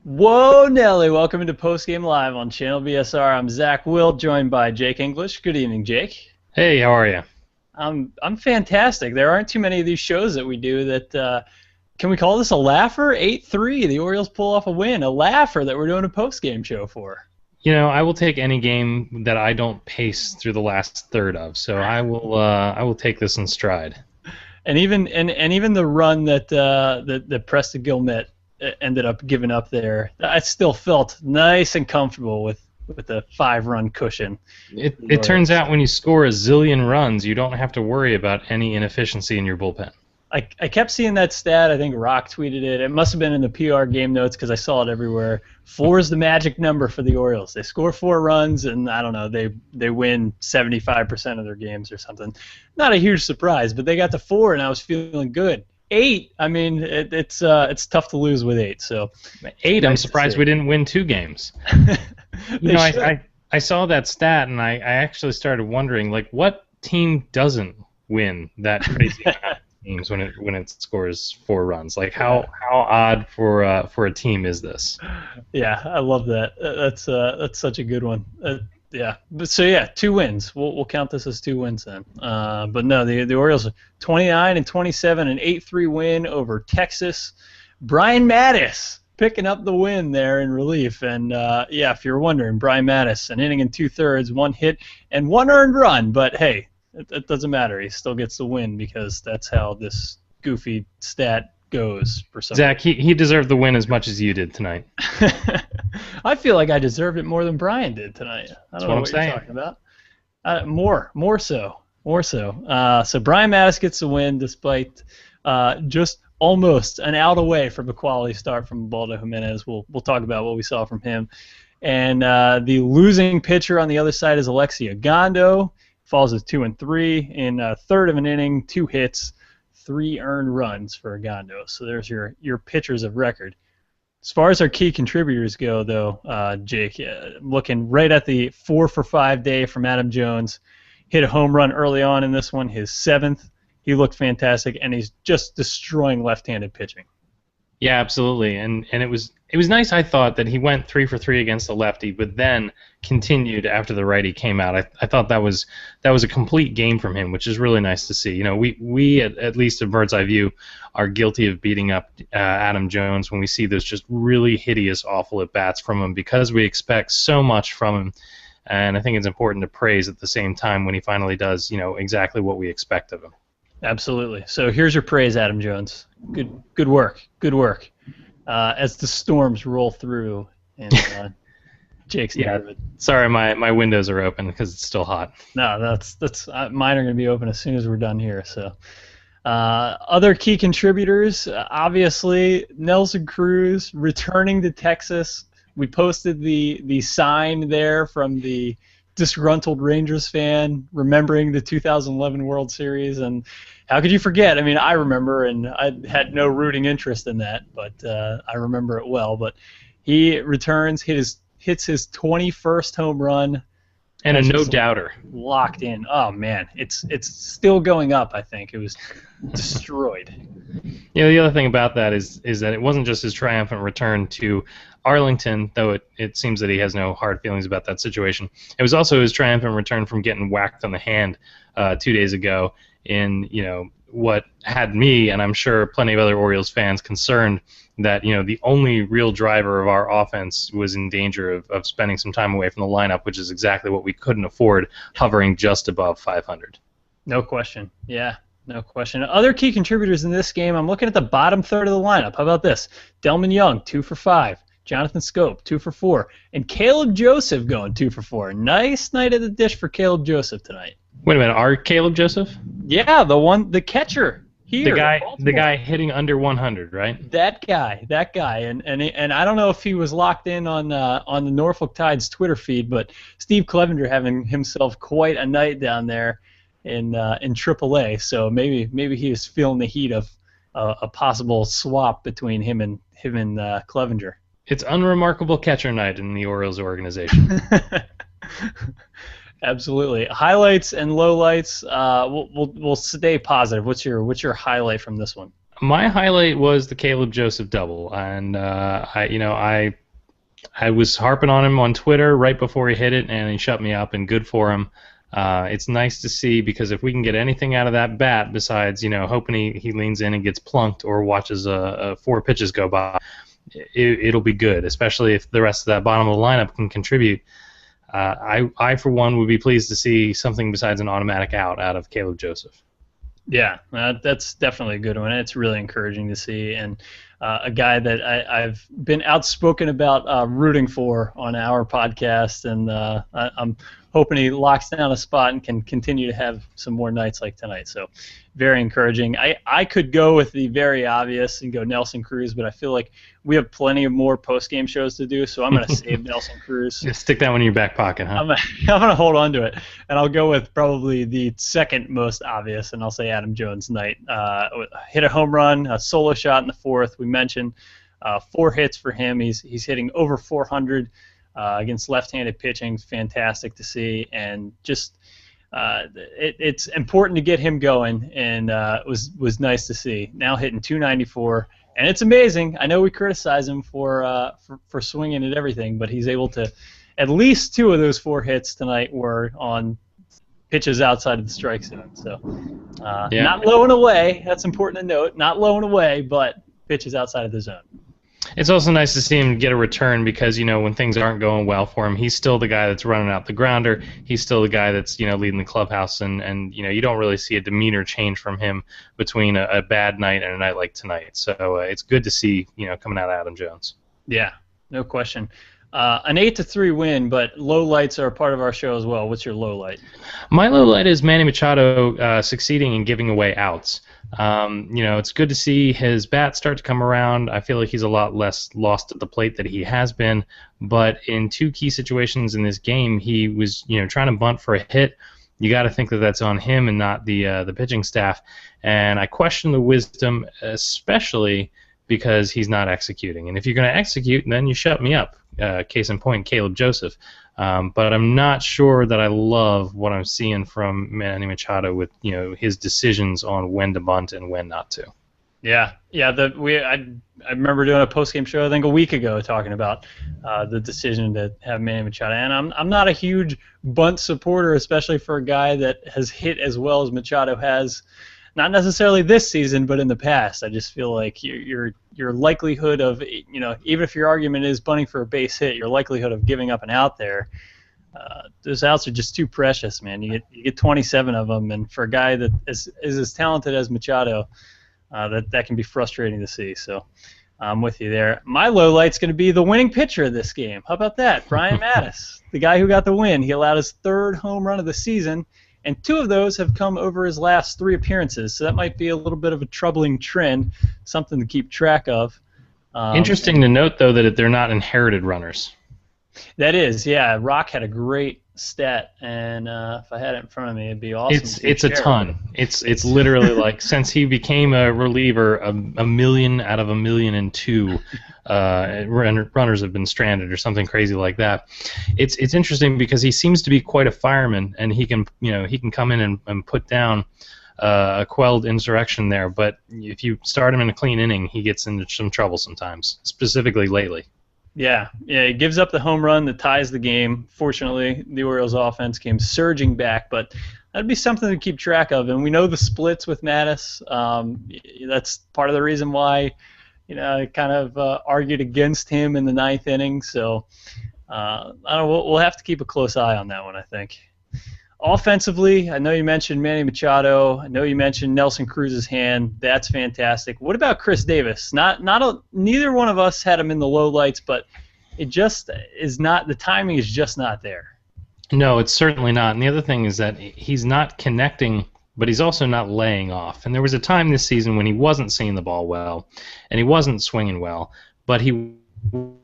Whoa, Nelly! Welcome into Postgame Live on Channel BSR. I'm Zach Will, joined by Jake English. Good evening, Jake. Hey, how are you? I'm fantastic. There aren't too many of these shows that we do that. Can we call this a laugher? 8-3. The Orioles pull off a win. A laugher that we're doing a postgame show for. I will take any game that I don't pace through the last third of. So I will take this in stride. And even the run that Preston Guillemette ended up giving up there, I still felt nice and comfortable with the 5-run cushion. It turns out when you score a zillion runs, you don't have to worry about any inefficiency in your bullpen. I kept seeing that stat. I think Rock tweeted it. It must have been in the PR game notes because I saw it everywhere. 4 is the magic number for the Orioles. They score 4 runs, and I don't know, they win 75% of their games or something. Not a huge surprise, but they got to 4, and I was feeling good. 8, I mean, it's tough to lose with 8. So 8, nice I'm surprised we didn't win 2 games. I saw that stat, and I actually started wondering, like, what team doesn't win that crazy amount of games when it scores 4 runs? Like, how odd for a team is this? Yeah, I love that. That's such a good one. Yeah, but so yeah, 2 wins. We'll count this as 2 wins then. But no, the Orioles are 29-27, an 8-3 win over Texas. Brian Mattis picking up the win there in relief, and yeah, if you're wondering, Brian Mattis, an inning and 2/3, 1 hit and 1 earned run. But hey, it doesn't matter. He still gets the win because that's how this goofy stat goes for some. Zach, he deserved the win as much as you did tonight. I feel like I deserved it more than Brian did tonight. I don't know what you're talking about. More so. So Brian Mattis gets the win despite just almost an out away from a quality start from Baldo Jimenez. We'll talk about what we saw from him. And the losing pitcher on the other side is Alexi Ogando. Falls as 2-3 in a third of an inning, 2 hits, 3 earned runs for Ogando. So there's your pitchers of record. As far as our key contributors go, though, Jake, looking right at the 4-for-5 day from Adam Jones, hit a home run early on in this one, his 7th. He looked fantastic, and he's just destroying left-handed pitching. Yeah, absolutely, and it was nice. I thought that he went 3 for 3 against the lefty, but then continued after the righty came out. I thought that was a complete game from him, which is really nice to see. You know, we at least at Bird's Eye View are guilty of beating up Adam Jones when we see those just really hideous, awful at bats from him because we expect so much from him. And I think it's important to praise at the same time when he finally does, exactly what we expect of him. Absolutely. So here's your praise, Adam Jones. Good work. As the storms roll through in Jake's neighborhood. Sorry, my windows are open because it's still hot. No, that's mine are going to be open as soon as we're done here. So other key contributors, obviously Nelson Cruz returning to Texas. We posted the sign there from the disgruntled Rangers fan remembering the 2011 World Series, and how could you forget? I mean, I remember, and I had no rooting interest in that, but I remember it well. But he returns, hits his 21st home run, and a no-doubter. Locked in. Oh man, it's still going up. I think it was destroyed. The other thing about that is that it wasn't just his triumphant return to Arlington, though it seems that he has no hard feelings about that situation. It was also his triumphant return from getting whacked on the hand 2 days ago in what had me, and I'm sure plenty of other Orioles fans, concerned that the only real driver of our offense was in danger of spending some time away from the lineup, which is exactly what we couldn't afford, hovering just above 500. No question. Yeah. No question. Other key contributors in this game, I'm looking at the bottom third of the lineup. How about this? Delman Young, 2 for 5. Jonathan Scope, 2 for 4. And Caleb Joseph going 2 for 4. Nice night at the dish for Caleb Joseph tonight. Wait a minute, our Caleb Joseph? Yeah, the catcher here. The guy hitting under 100, right? That guy. And I don't know if he was locked in on the Norfolk Tides Twitter feed, but Steve Clevenger having himself quite a night down there in AAA. So maybe he is feeling the heat of a possible swap between him and Clevenger. It's unremarkable catcher night in the Orioles organization. Absolutely. Highlights and lowlights. We'll stay positive. What's your highlight from this one? My highlight was the Caleb Joseph double, and I was harping on him on Twitter right before he hit it, and he shut me up, and good for him. It's nice to see, because if we can get anything out of that bat besides, hoping he leans in and gets plunked or watches 4 pitches go by, it'll be good, especially if the rest of that bottom of the lineup can contribute. I, for one, would be pleased to see something besides an automatic out of Caleb Joseph. Yeah, that's definitely a good one. It's really encouraging to see, and a guy that I've been outspoken about rooting for on our podcast, and I'm hoping he locks down a spot and can continue to have some more nights like tonight. So very encouraging. I could go with the very obvious and go Nelson Cruz, but I feel like we have plenty of more post-game shows to do, so I'm going to save Nelson Cruz. Just stick that one in your back pocket, huh? I'm going to hold on to it, and I'll go with probably the second most obvious, and I'll say Adam Jones Knight. Hit a home run, a solo shot in the 4th. We mentioned 4 hits for him. He's hitting over 400 against left-handed pitching. Fantastic to see, and just it's important to get him going, and it was nice to see. Now hitting 294. And it's amazing. I know we criticize him for swinging at everything, but he's able to. At least 2 of those 4 hits tonight were on pitches outside of the strike zone. So not low and away. That's important to note. Not low and away, but pitches outside of the zone. It's also nice to see him get a return because, when things aren't going well for him, he's still the guy that's running out the grounder. He's still the guy that's, leading the clubhouse, and you don't really see a demeanor change from him between a bad night and a night like tonight. So it's good to see, coming out of Adam Jones. Yeah, no question. An 8-3 win, but low lights are a part of our show as well. What's your low light? My low light is Manny Machado succeeding in giving away outs. It's good to see his bat start to come around. I feel like he's a lot less lost at the plate than he has been. But in 2 key situations in this game, he was, trying to bunt for a hit. You got to think that that's on him and not the pitching staff. And I question the wisdom, especially because he's not executing. And if you're going to execute, then you shut me up. Case in point, Caleb Joseph. But I'm not sure that I love what I'm seeing from Manny Machado with his decisions on when to bunt and when not to. Yeah. I remember doing a post-game show I think a week ago talking about the decision to have Manny Machado, and I'm not a huge bunt supporter, especially for a guy that has hit as well as Machado has. Not necessarily this season, but in the past. I just feel like your likelihood of, even if your argument is bunting for a base hit, your likelihood of giving up an out there, those outs are just too precious, man. You get 27 of them, and for a guy that is as talented as Machado, that can be frustrating to see. So I'm with you there. My low light's going to be the winning pitcher of this game. How about that? Brian Mattis, the guy who got the win. He allowed his 3rd home run of the season, and 2 of those have come over his last 3 appearances. So that might be a little bit of a troubling trend, something to keep track of. Interesting to note, though, that they're not inherited runners. That is, yeah. Rock had a great stat, and if I had it in front of me, it'd be awesome. It's a ton. It's literally like since he became a reliever, a million out of 1,000,002 runners have been stranded or something crazy like that. It's interesting because he seems to be quite a fireman, and he can come in and put down a quelled insurrection there. But if you start him in a clean inning, he gets into some trouble sometimes, specifically lately. Yeah, he gives up the home run that ties the game. Fortunately, the Orioles' offense came surging back, but that'd be something to keep track of. And we know the splits with Mattis. That's part of the reason why, I kind of argued against him in the 9th inning. So I don't know. We'll have to keep a close eye on that one, I think. Offensively, I know you mentioned Manny Machado. I know you mentioned Nelson Cruz's hand. That's fantastic. What about Chris Davis? Neither one of us had him in the low lights, but it just is not. The timing is just not there. No, it's certainly not. And the other thing is that he's not connecting, but he's also not laying off. And there was a time this season when he wasn't seeing the ball well, and he wasn't swinging well, but he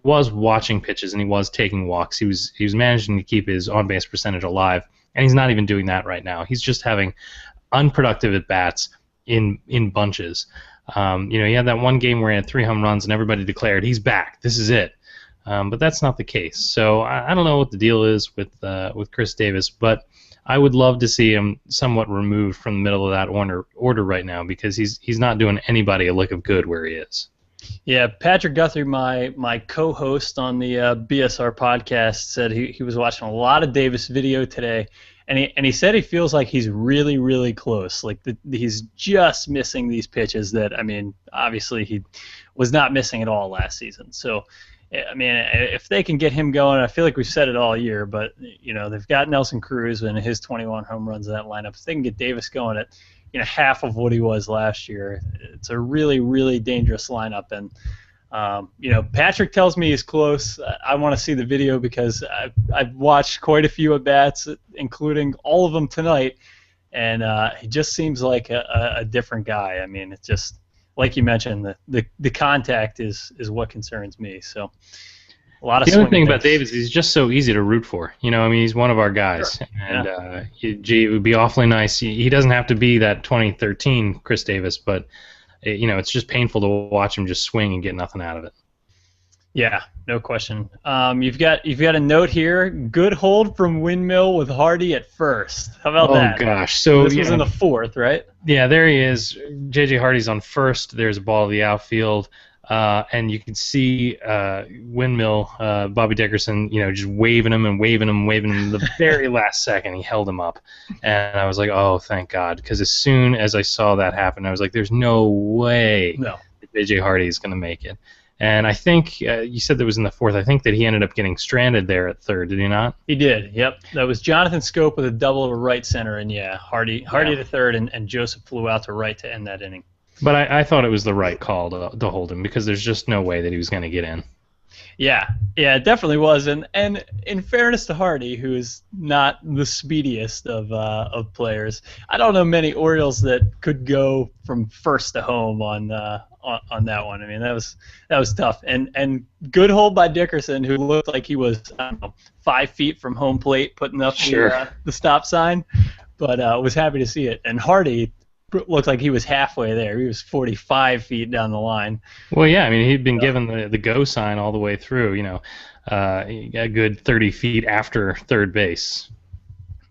was watching pitches and he was taking walks. He was managing to keep his on-base percentage alive. And he's not even doing that right now. He's just having unproductive at-bats in bunches. He had that one game where he had 3 home runs and everybody declared, he's back, this is it. But that's not the case. So I don't know what the deal is with Chris Davis, but I would love to see him somewhat removed from the middle of that order right now, because he's not doing anybody a lick of good where he is. Yeah, Patrick Guthrie, my co-host on the BSR podcast, said he was watching a lot of Davis video today, and he said he feels like he's really, really close. Like he's just missing these pitches that, I mean, obviously he was not missing at all last season. So, I mean, if they can get him going, I feel like we've said it all year, but, you know, they've got Nelson Cruz and his 21 home runs in that lineup. If they can get Davis going at, you know, half of what he was last year, it's a really, really dangerous lineup. And, you know, Patrick tells me he's close. I want to see the video because I've watched quite a few at-bats, including all of them tonight, and he just seems like a different guy. I mean, it's just, like you mentioned, the contact is what concerns me. So a lot of the other thing about Davis, he's just so easy to root for. You know, I mean, he's one of our guys, sure. And it would be awfully nice. He doesn't have to be that 2013 Chris Davis, but you know, it's just painful to watch him just swing and get nothing out of it. Yeah, no question. You've got a note here. Good hold from Windmill with Hardy at first. How about that? Oh gosh, so this was in the fourth, right? Yeah, there he is. J.J. Hardy's on first. There's a ball to the outfield. And you can see Windmill, Bobby Dickerson, you know, just waving him. The very last second, he held him up. And I was like, oh, thank God. Because as soon as I saw that happen, I was like, there's no way that J.J. Hardy is going to make it. And I think you said that was in the fourth. I think that he ended up getting stranded there at third, did he not? He did, yep. That was Jonathan Scope with a double to right center. And, yeah, Hardy to third, and Joseph flew out to right to end that inning. But I thought it was the right call to hold him, because there's just no way that he was going to get in. Yeah, it definitely was. And in fairness to Hardy, who is not the speediest of players, I don't know many Orioles that could go from first to home on that one. I mean, that was tough. And good hold by Dickerson, who looked like he was, I don't know, 5 feet from home plate putting up the stop sign, but was happy to see it. And Hardy looked like he was halfway there. He was 45 feet down the line. Well, yeah, I mean, he'd been given the go sign all the way through, you know, a good 30 feet after third base.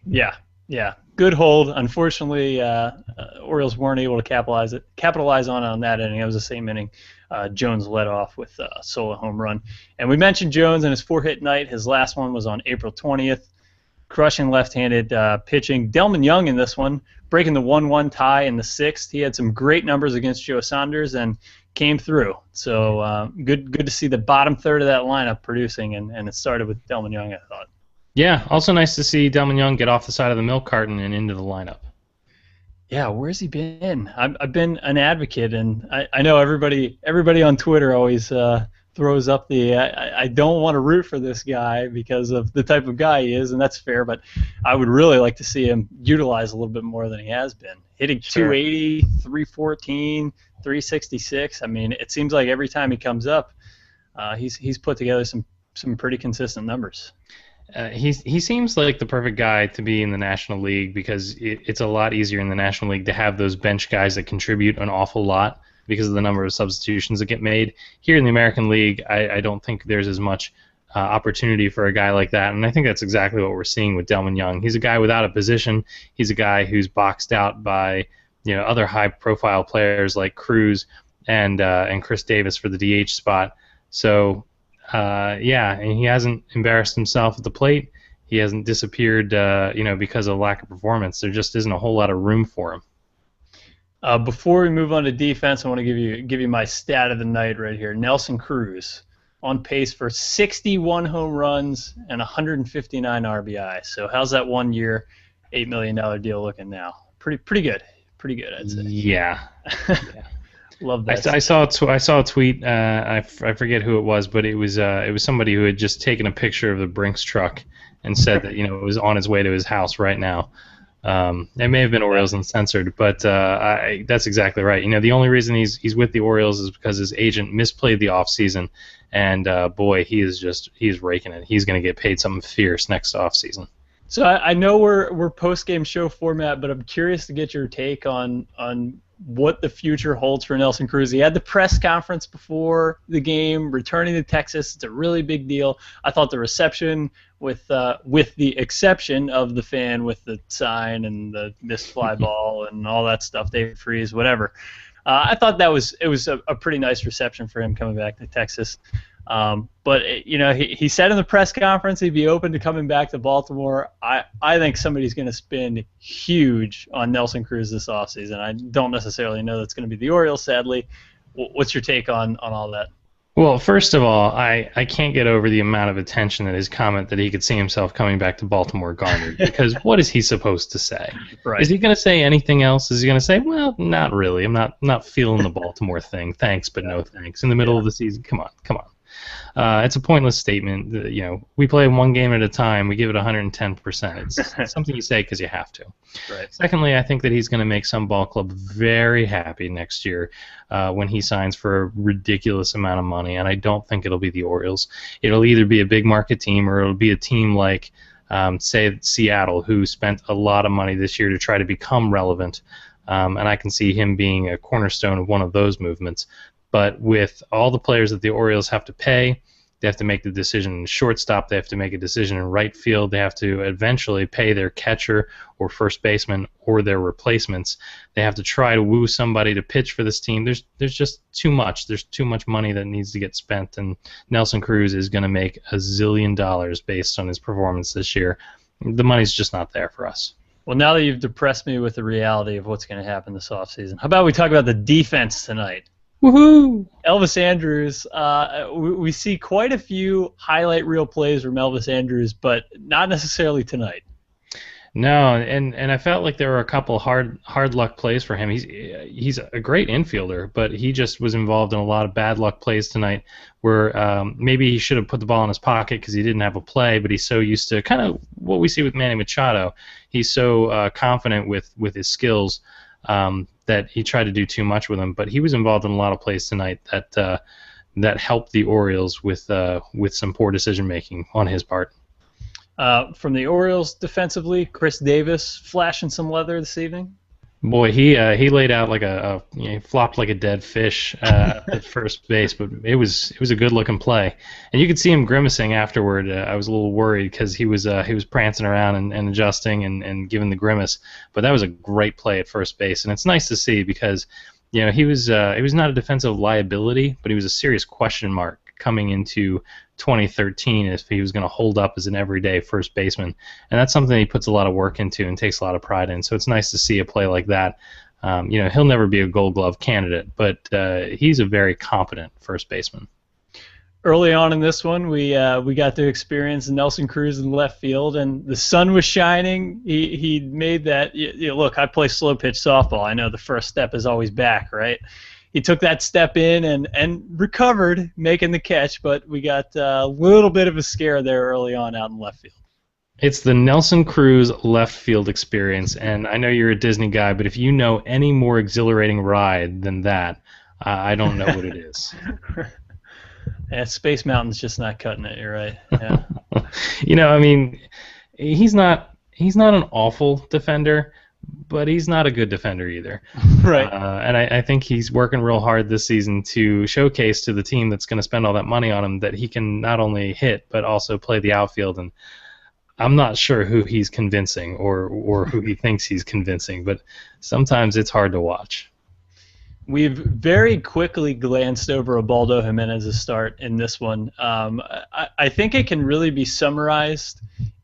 Yeah. Good hold. Unfortunately, Orioles weren't able to capitalize on that inning. It was the same inning. Jones led off with a solo home run. And we mentioned Jones and his 4-hit night. His last one was on April 20th. Crushing left-handed pitching. Delman Young in this one, breaking the 1-1 tie in the sixth. He had some great numbers against Joe Saunders and came through. So good to see the bottom third of that lineup producing, and it started with Delman Young, I thought. Yeah, also nice to see Delman Young get off the side of the milk carton and into the lineup. Yeah, where's he been? I've been an advocate, and I know everybody on Twitter always throws up the I don't want to root for this guy because of the type of guy he is, and that's fair, but I would really like to see him utilized a little bit more than he has been. Hitting 280, 314, 366. I mean, it seems like every time he comes up, he's put together some pretty consistent numbers. He seems like the perfect guy to be in the National League, because it's a lot easier in the National League to have those bench guys that contribute an awful lot because of the number of substitutions that get made. Here in the American League, I don't think there's as much opportunity for a guy like that, and I think that's exactly what we're seeing with Delman Young. He's a guy without a position. He's a guy who's boxed out by, you know, other high-profile players like Cruz and Chris Davis for the DH spot. So, yeah, and he hasn't embarrassed himself at the plate. He hasn't disappeared, you know, because of lack of performance. There just isn't a whole lot of room for him. Before we move on to defense, I want to give you my stat of the night right here. Nelson Cruz on pace for 61 home runs and 159 RBI. So how's that 1 year, $8 million deal looking now? Pretty good. Pretty good, I'd say. Yeah. Love that. I saw a tweet. I forget who it was, but it was somebody who had just taken a picture of the Brinks truck and said that, you know, it was on its way to his house right now. It may have been Orioles Uncensored, but that's exactly right. You know, the only reason he's with the Orioles is because his agent misplayed the offseason, and boy, he's raking it. He's going to get paid something fierce next offseason. So I know we're post-game show format, but I'm curious to get your take on what the future holds for Nelson Cruz. He had the press conference before the game, returning to Texas. It's a really big deal. I thought the reception, with the exception of the fan with the sign and the missed fly ball and all that stuff, David Freese, whatever. I thought it was a pretty nice reception for him coming back to Texas. But he said in the press conference he'd be open to coming back to Baltimore. I think somebody's going to spend huge on Nelson Cruz this offseason. I don't necessarily know that's going to be the Orioles, sadly. What's your take on all that? Well, first of all, I can't get over the amount of attention that his comment that he could see himself coming back to Baltimore garnered. Because what is he supposed to say? Right. Is he going to say anything else? Is he going to say, well, not really. I'm not feeling the Baltimore thing. Thanks, but no thanks. In the middle of the season, come on. It's a pointless statement. We play one game at a time. We give it 110%. It's something you say because you have to. Right. Secondly, I think that he's going to make some ball club very happy next year when he signs for a ridiculous amount of money, and I don't think it'll be the Orioles. It'll either be a big market team or it'll be a team like, say, Seattle, who spent a lot of money this year to try to become relevant, and I can see him being a cornerstone of one of those movements. But with all the players that the Orioles have to pay, they have to make the decision in shortstop, they have to make a decision in right field, they have to eventually pay their catcher or first baseman or their replacements. They have to try to woo somebody to pitch for this team. There's just too much. There's too much money that needs to get spent, and Nelson Cruz is going to make $1 zillion based on his performance this year. The money's just not there for us. Well, now that you've depressed me with the reality of what's going to happen this offseason, how about we talk about the defense tonight? Woohoo! Elvis Andrus, we see quite a few highlight reel plays from Elvis Andrus, but not necessarily tonight. No, and I felt like there were a couple hard luck plays for him. He's a great infielder, but he just was involved in a lot of bad luck plays tonight where maybe he should have put the ball in his pocket because he didn't have a play, but he's so used to kind of what we see with Manny Machado. He's so confident with his skills that he tried to do too much with him, but he was involved in a lot of plays tonight that helped the Orioles with some poor decision making on his part. From the Orioles defensively, Chris Davis flashing some leather this evening. Boy, he laid out like he flopped like a dead fish at first base, but it was a good looking play, and you could see him grimacing afterward. I was a little worried because he was prancing around and adjusting and giving the grimace, but that was a great play at first base, and it's nice to see because he was not a defensive liability, but he was a serious question mark coming into 2013 if he was going to hold up as an everyday first baseman, and that's something he puts a lot of work into and takes a lot of pride in. So it's nice to see a play like that. He'll never be a Gold Glove candidate, but he's a very competent first baseman. Early on in this one, we got to experience Nelson Cruz in left field, and the sun was shining. He made that. Look, I play slow pitch softball. I know the first step is always back, right? He took that step in and recovered, making the catch, but we got a little bit of a scare there early on out in left field. It's the Nelson Cruz left field experience, and I know you're a Disney guy, but if you know any more exhilarating ride than that, I don't know what it is. Yeah, Space Mountain's just not cutting it. You're right. Yeah. He's not an awful defender, but he's not a good defender either. Right. And I think he's working real hard this season to showcase to the team that's going to spend all that money on him that he can not only hit but also play the outfield. And I'm not sure who he's convincing or who he thinks he's convincing, but sometimes it's hard to watch. We've very quickly glanced over Ubaldo Jimenez's start in this one. I think it can really be summarized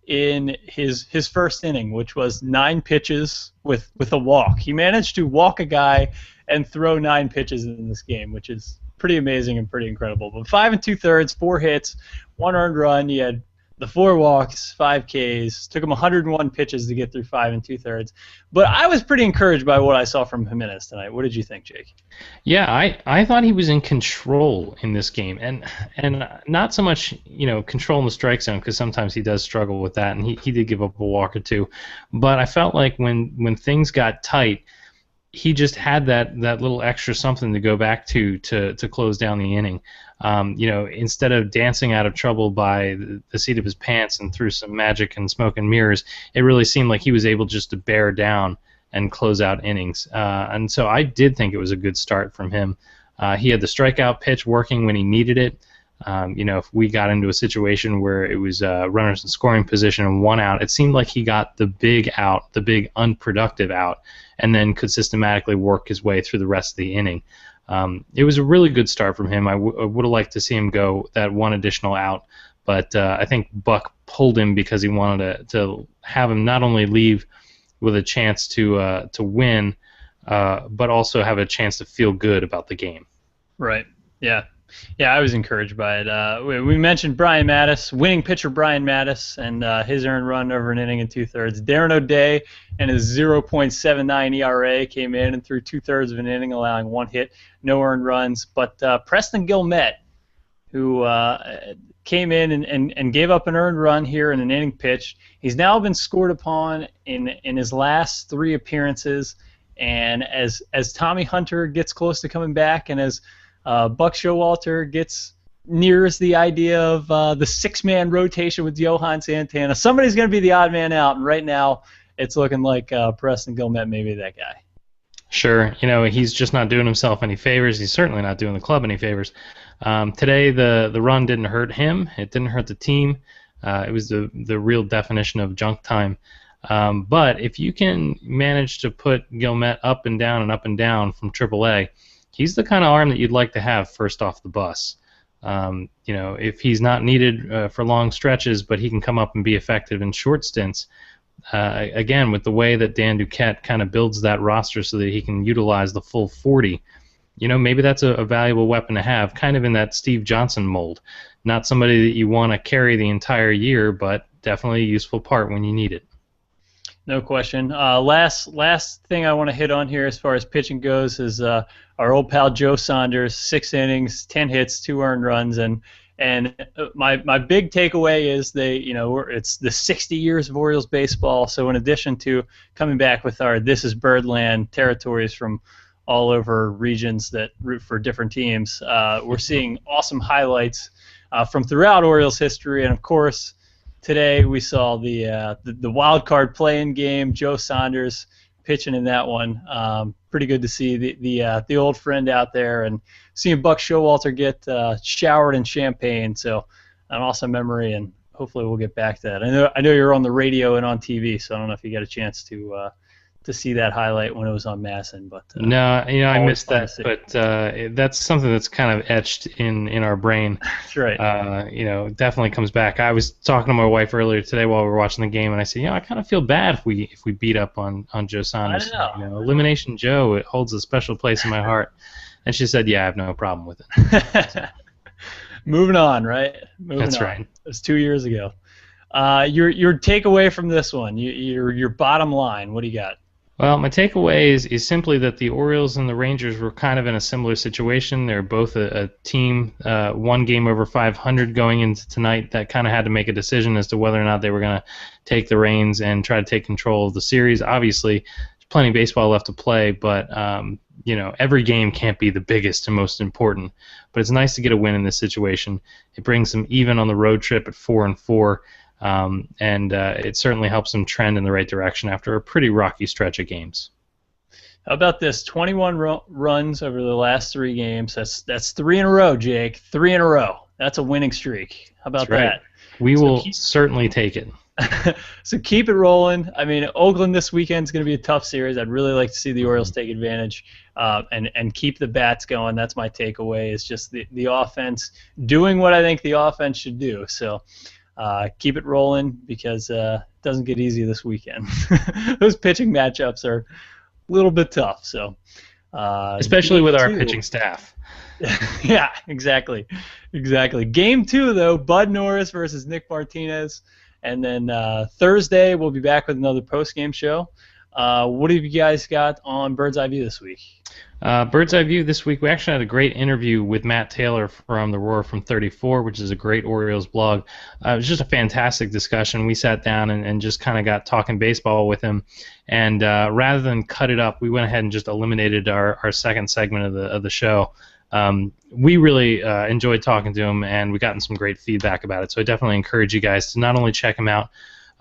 in his first inning, which was 9 pitches with a walk. He managed to walk a guy and throw 9 pitches in this game, which is pretty amazing and pretty incredible. But 5 2/3, 4 hits, 1 earned run. He had the 4 walks, 5 Ks. Took him 101 pitches to get through 5 2/3. But I was pretty encouraged by what I saw from Jimenez tonight. What did you think, Jake? Yeah, I thought he was in control in this game, and not so much control in the strike zone because sometimes he does struggle with that, and he did give up a walk or two. But I felt like when things got tight, he just had that little extra something to go back to close down the inning. Instead of dancing out of trouble by the seat of his pants and through some magic and smoke and mirrors, it really seemed like he was able just to bear down and close out innings. And so I did think it was a good start from him. He had the strikeout pitch working when he needed it. If we got into a situation where it was runners in scoring position and 1 out, it seemed like he got the big out, the big unproductive out, and then could systematically work his way through the rest of the inning. It was a really good start from him. I would have liked to see him go that 1 additional out, but I think Buck pulled him because he wanted to have him not only leave with a chance to win, but also have a chance to feel good about the game. Right. Yeah. Yeah, I was encouraged by it. We mentioned Brian Mattis, winning pitcher Brian Mattis, and his earned run over an inning and 2/3. Darren O'Day and his 0.79 ERA came in and threw 2/3 of an inning, allowing 1 hit, no earned runs. But Preston Guillemette, who came in and gave up an earned run here in an inning pitch, he's now been scored upon in his last 3 appearances. And as Tommy Hunter gets close to coming back, and as Buck Showalter nears the idea of the 6-man rotation with Johan Santana, somebody's going to be the odd man out, and right now it's looking like Preston Guillemette may be that guy. Sure, he's just not doing himself any favors. He's certainly not doing the club any favors. Today the run didn't hurt him. It didn't hurt the team. It was the real definition of junk time. But if you can manage to put Guillemette up and down from AAA, he's the kind of arm that you'd like to have first off the bus. If he's not needed for long stretches, but he can come up and be effective in short stints. Again, with the way that Dan Duquette kind of builds that roster so that he can utilize the full 40, maybe that's a valuable weapon to have, kind of in that Steve Johnson mold. Not somebody that you want to carry the entire year, but definitely a useful part when you need it. No question. Last thing I want to hit on here as far as pitching goes is our old pal Joe Saunders, 6 innings, 10 hits, 2 earned runs, and my big takeaway is it's the 60 years of Orioles baseball. So in addition to coming back with our This Is Birdland territories from all over regions that root for different teams, we're seeing awesome highlights from throughout Orioles history, and of course, today we saw the wild card play-in game. Joe Saunders pitching in that one. Pretty good to see the old friend out there, and seeing Buck Showalter get showered in champagne. So an awesome memory, and hopefully we'll get back to that. I know you're on the radio and on TV, so I don't know if you got a chance to see that highlight when it was on Masson, but no, I missed that. But that's something that's kind of etched in our brain. That's right. Definitely comes back. I was talking to my wife earlier today while we were watching the game, and I said, I kind of feel bad if we beat up on Joe Saunders. I know. Elimination Joe, it holds a special place in my heart. And she said, yeah, I have no problem with it. Moving on, right? That's right. It was 2 years ago. Your takeaway from this one, your bottom line, what do you got? Well, my takeaway is simply that the Orioles and the Rangers were kind of in a similar situation. They're both a team, 1 game over 500 going into tonight, that kind of had to make a decision as to whether or not they were going to take the reins and try to take control of the series. Obviously, there's plenty of baseball left to play, but every game can't be the biggest and most important. But it's nice to get a win in this situation. It brings them even on the road trip at 4-4. And it certainly helps them trend in the right direction after a pretty rocky stretch of games. How about this? 21 runs over the last 3 games. That's 3 in a row, Jake. 3 in a row. That's a winning streak. How about that? We will certainly take it. So keep it rolling. I mean, Oakland this weekend is going to be a tough series. I'd really like to see the Orioles take advantage and keep the bats going. That's my takeaway, is just the offense doing what I think the offense should do. So keep it rolling, because it doesn't get easy this weekend. Those pitching matchups are a little bit tough. So, especially with our pitching staff. Yeah, exactly. Game 2, though, Bud Norris versus Nick Martinez. And then Thursday we'll be back with another post-game show. What have you guys got on Bird's Eye View this week? Bird's Eye View this week, we actually had a great interview with Matt Taylor from The Roar from 34, which is a great Orioles blog. It was just a fantastic discussion. We sat down and just kind of got talking baseball with him. And rather than cut it up, we went ahead and just eliminated our second segment of the show. We really enjoyed talking to him, and we gotten some great feedback about it. So I definitely encourage you guys to not only check him out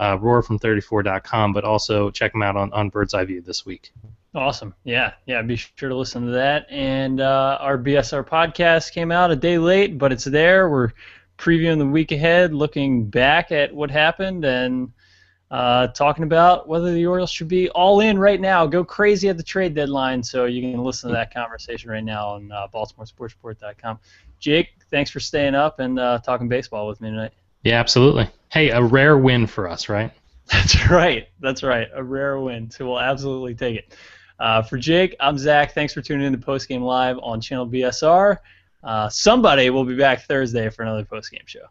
roarfrom34.com, but also check them out on Bird's Eye View this week. Awesome. Yeah. Be sure to listen to that. And our BSR podcast came out a day late, but it's there. We're previewing the week ahead, looking back at what happened, and talking about whether the Orioles should be all in right now, go crazy at the trade deadline. So you can listen to that conversation right now on BaltimoreSportsReport.com. Jake, thanks for staying up and talking baseball with me tonight. Yeah, absolutely. Hey, a rare win for us, right? That's right. A rare win. So we'll absolutely take it. For Jake, I'm Zach. Thanks for tuning in to Postgame Live on Channel BSR. Somebody will be back Thursday for another Postgame show.